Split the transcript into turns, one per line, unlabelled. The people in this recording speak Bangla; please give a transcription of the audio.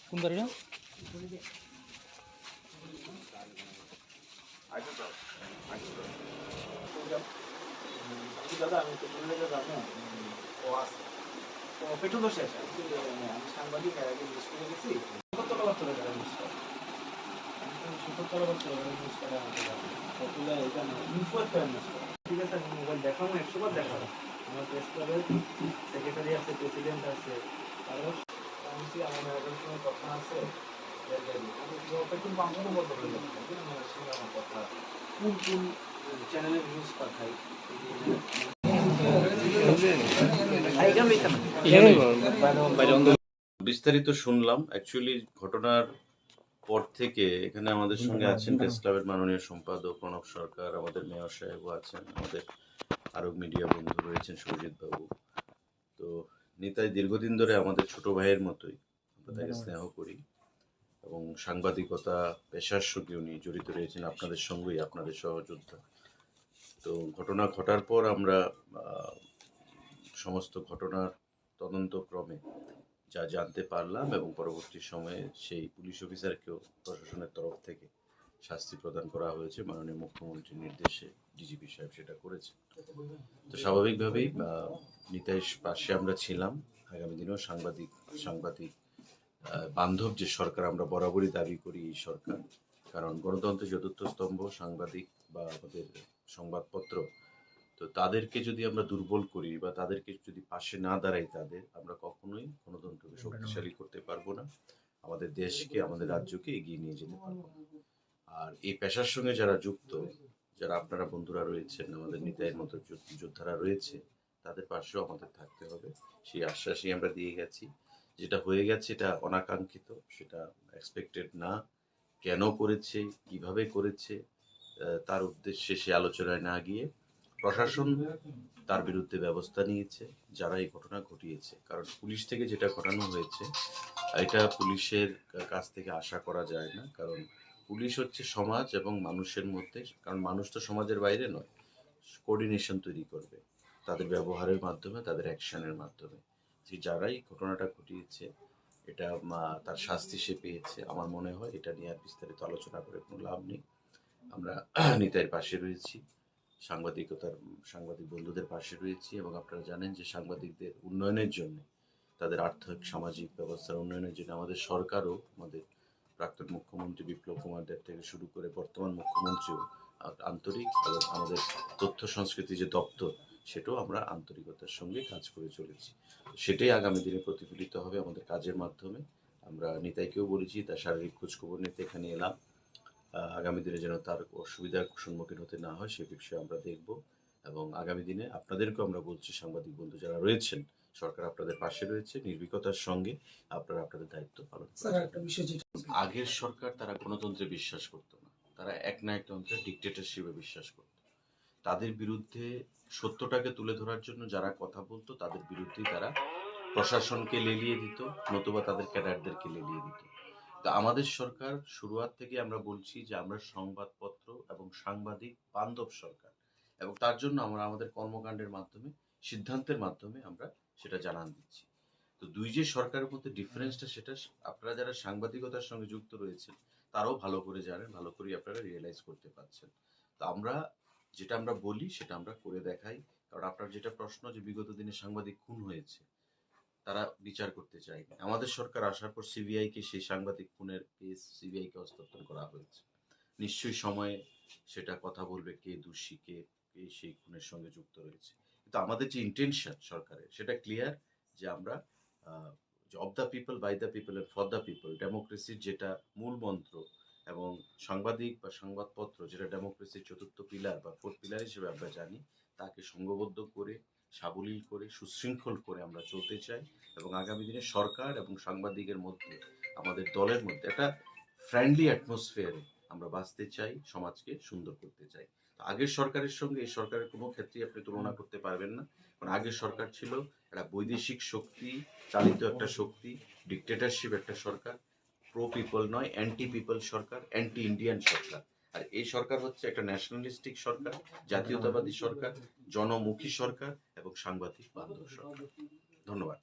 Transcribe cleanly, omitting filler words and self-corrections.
কোন বাড়ি না
দাদা আমি তো বলে যাবো পেট্রোল শেষ আমি সাংবাদিক নিউজ করে গেছি চলে যাবে ঠিক আছে আমি মোবাইল দেখাবো 100 বার দেখাবো আমার প্রেস ক্লাবের সেক্রেটারি আছে প্রেসিডেন্ট আছে তারপর আমার ম্যানেজারের সঙ্গে কথা আছে পেট্রোল পাম্পও বন্ধ করে দেবো আমার সঙ্গে আমার কথা কোন কোন চ্যানেলে নিউজ পাঠাই
বিস্তারিত শুনলাম। অ্যাকচুয়ালি ঘটনার পর থেকে এখানে আমাদের সঙ্গে আছেন প্রেস ক্লাবের মাননীয় সম্পাদক প্রণব সরকার, আমাদের মেয়র সাহেবও আছেন, আমাদের আরো মিডিয়া বন্ধু রয়েছেন সুরজিৎ বাবু। তো নিতাই দীর্ঘদিন ধরে আমাদের ছোট ভাইয়ের মতোই, আমরা তাকে স্নেহ করি এবং সাংবাদিকতা পেশার সঙ্গে উনি জড়িত রয়েছেন আপনাদের সঙ্গেই, আপনাদের সহযোদ্ধা। তো ঘটনা ঘটার পর আমরা সমস্ত ঘটনার তদন্তক্রমে যা জানতে পারলাম এবং পরবর্তী সময়ে সেই পুলিশ অফিসারকেও প্রশাসনের তরফ থেকে শাস্তি প্রদান করা হয়েছে মাননীয় মুখ্যমন্ত্রীর নির্দেশে। ডিজিপি সাহেব সেটা করেছে। তো স্বাভাবিকভাবেই নিতাইয়ের পাশে আমরা ছিলাম। আগামী দিনেও সাংবাদিক বান্ধব যে সরকার আমরা বরাবরই দাবি করি এই সরকার, কারণ গণতন্ত্রের চতুর্থ স্তম্ভ সাংবাদিক বা আমাদের সংবাদপত্র। তো তাদেরকে যদি আমরা দুর্বল করি বা তাদেরকে যদি পাশে না দাঁড়াই, আমরা কখনোই গণতন্ত্রকে শক্তিশালী করতে পারবো না, আমাদের দেশকে আমাদের রাজ্যকে এগিয়ে নিয়ে যেতে পারবো না। আর এই পেশার সঙ্গে যারা যুক্ত, যারা আপনারা বন্ধুরা রয়েছেন, আমাদের নিতাইয়ের মতো যোদ্ধারা রয়েছে, তাদের পাশেও আমাদের থাকতে হবে। সেই আশ্বাসই আমরা দিয়ে গেছি। যেটা হয়ে গেছে এটা অনাকাঙ্ক্ষিত, সেটা এক্সপেক্টেড না। কেন করেছে, কিভাবে করেছে, তার উদ্দেশ্যে সে আলোচনায় না গিয়ে প্রশাসন তার বিরুদ্ধে ব্যবস্থা নিয়েছে যারা এই ঘটনা ঘটিয়েছে। কারণ পুলিশ থেকে যেটা ঘটানো হয়েছে এটা পুলিশের কাছ থেকে আশা করা যায় না, কারণ পুলিশ হচ্ছে সমাজ এবং মানুষের মধ্যে, কারণ মানুষ তো সমাজের বাইরে নয়, কোঅর্ডিনেশন তৈরি করবে তাদের ব্যবহারের মাধ্যমে, তাদের অ্যাকশনের মাধ্যমে। যে যারাই ঘটনাটা ঘটিয়েছে এটা তার শাস্তি সে পেয়েছে। আমার মনে হয় এটা নিয়ে আর বিস্তারিত আলোচনা করে কোনো লাভ নেই। আমরা নিতাইয়ের পাশে রয়েছি, সাংবাদিক বন্ধুদের পাশে রয়েছি এবং আপনারা জানেন যে সাংবাদিকদের উন্নয়নের জন্য, তাদের আর্থিক সামাজিক ব্যবস্থার উন্নয়নের জন্য আমাদের সরকারও, আমাদের প্রাক্তন মুখ্যমন্ত্রী বিপ্লব কুমার দেব থেকে শুরু করে বর্তমান মুখ্যমন্ত্রীও আন্তরিক, এবং আমাদের তথ্য সংস্কৃতি যে দপ্তর সেটাও আমরা আন্তরিকতার সঙ্গে কাজ করে চলেছি। সেটাই আগামী দিনে প্রতিফলিত হবে আমাদের কাজের মাধ্যমে। আমরা নিতাইকেও বলেছি, তার শারীরিক খোঁজখবর নিতে এখানে এলাম। আগামী দিনে যেন তার অসুবিধার সম্মুখীন হতে না হয় সে বিষয়ে আমরা দেখব। এবং আগামী দিনে আপনাদেরকেও আমরা বলছি, সাংবাদিক বন্ধু যারা রয়েছেন, সরকার আপনাদের পাশে রয়েছে, নির্ভীকতার সঙ্গে আপনারা আপনাদের দায়িত্ব পালন করুন। আগের সরকার তারা গণতন্ত্রে বিশ্বাস করত না, তারা একনায়কতন্ত্রে, ডিকটেটরশিপে বিশ্বাস করত। তাদের বিরুদ্ধে সত্যটাকে তুলে ধরার জন্য যারা কথা বলতো তাদের বিরুদ্ধেই তারা প্রশাসনকে লেলিয়ে দিত, নতুবা তাদের ক্যাডারদেরকে লেলিয়ে দিত। তা আমাদের সরকার শুরুয়াত থেকে আমরা বলছি যে আমরা সংবাদপত্র এবং সাংবাদিক বান্ধব সরকার, এবং তার জন্য আমরা আমাদের কর্মকাণ্ডের মাধ্যমে, সিদ্ধান্তের মাধ্যমে আমরা সেটা জানান দিচ্ছি। তো দুই যে সরকারের মধ্যে ডিফারেন্সটা, সেটা আপনারা যারা সাংবাদিকতার সঙ্গে যুক্ত রয়েছেন তারাও ভালো করে জানেন, ভালো করে আপনারা রিয়েলাইজ করতে পারছেন। তো আমরা যেটা আমরা বলি সেটা আমরা করে দেখাই। কারণ আপনার যেটা প্রশ্ন যে বিগত দিনে সাংবাদিক খুন হয়েছে, তারা বিচার করতে চায়নি। আমাদের সরকার আসার পর সিবিআইকে সেই সাংবাদিক খুনের কেস সিবিআইকে হস্তান্তর করা হয়েছে। নিশ্চয়ই সময়ে সেটা কথা বলবে কে দোষী, কে সেই খুনের সঙ্গে যুক্ত রয়েছে। কিন্তু আমাদের যে ইন্টেনশন সরকারের সেটা ক্লিয়ার, যে আমরা of the people, by the people and for the people, ডেমোক্রেসির যেটা মূল মন্ত্র, এবং সাংবাদিক বা সংবাদপত্র যেটা ডেমোক্রেসির চতুর্থ পিলার বা ফোর্থ পিলার হিসেবে আমরা জানি, তাকে সংঘবদ্ধ করে, সাবলীল করে, সুশৃঙ্খল করে আমরা চলতে চাই। এবং আগামী দিনে সরকার এবং সাংবাদিকের মধ্যে, আমাদের দলের মধ্যে একটা ফ্রেন্ডলি অ্যাটমসফিয়ারে আমরা বাঁচতে চাই, সমাজকে সুন্দর করতে চাই। আগের সরকারের সঙ্গে এই সরকারের কোনো ক্ষেত্রেই আপনি তুলনা করতে পারবেন না। কারণ আগের সরকার ছিল একটা বৈদেশিক শক্তি চালিত একটা শক্তি, ডিকটেটরশিপ একটা সরকার, প্রো পিপল নয়, অ্যান্টি পিপল সরকার, অ্যান্টি ইন্ডিয়ান সরকার। আর এই সরকার হচ্ছে একটা ন্যাশনালিস্টিক সরকার, জাতীয়তাবাদী সরকার, জনমুখী সরকার এবং সাংবাদিক বান্ধব সরকার। ধন্যবাদ।